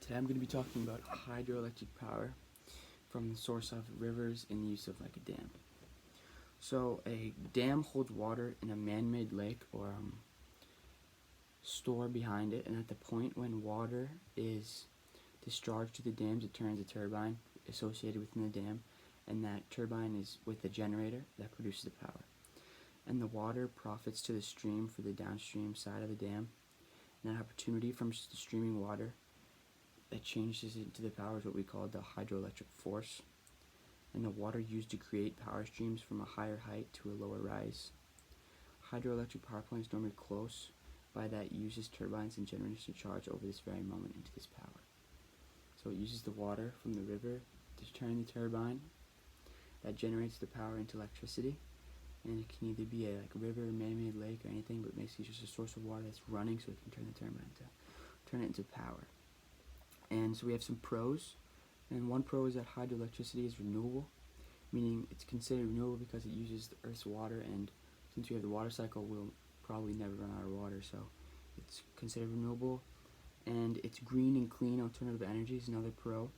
Today I'm going to be talking about hydroelectric power from the source of rivers in the use of like a dam. So a dam holds water in a man-made lake or store behind it, and at the point when water is discharged to the dams, it turns a turbine associated within the dam, and that turbine is with the generator that produces the power. And the water profits to the stream for the downstream side of the dam, and that opportunity from the streaming water that changes into the power is what we call the hydroelectric force, and the water used to create power streams from a higher height to a lower rise. Hydroelectric power plants normally close by that uses turbines and generators to charge over this very moment into this power. So it uses the water from the river to turn the turbine that generates the power into electricity, and it can either be a river, man-made lake, or anything, but basically just a source of water that's running so it can turn the turbine turn it into power. And so we have some pros, and one pro is that hydroelectricity is renewable, meaning it's considered renewable because it uses the Earth's water, and since we have the water cycle, we'll probably never run out of water, so it's considered renewable. And it's green and clean. Alternative energy is another pro,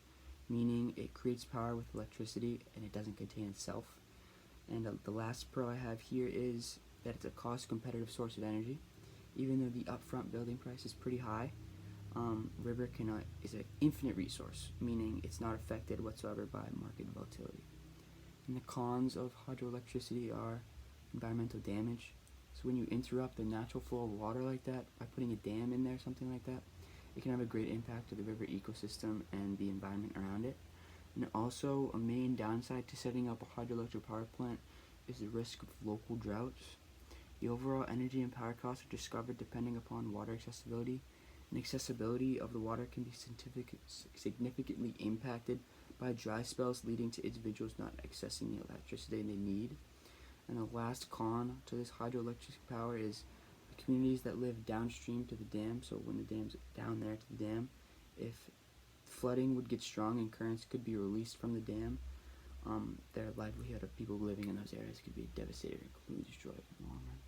meaning it creates power with electricity and it doesn't contain itself. And the last pro I have here is that it's a cost competitive source of energy. Even though the upfront building price is pretty high, river is an infinite resource, meaning it's not affected whatsoever by market volatility. And the cons of hydroelectricity are environmental damage. So when you interrupt the natural flow of water like that by putting a dam in there, something like that, it can have a great impact to the river ecosystem and the environment around it. And also, a main downside to setting up a hydroelectric power plant is the risk of local droughts. The overall energy and power costs are discovered depending upon water accessibility, and accessibility of the water can be significantly impacted by dry spells, leading to individuals not accessing the electricity they need. And the last con to this hydroelectric power is the communities that live downstream to the dam. So when the dam's down there to the dam, if flooding would get strong and currents could be released from the dam, their livelihood of people living in those areas could be devastated or completely destroyed in the long run.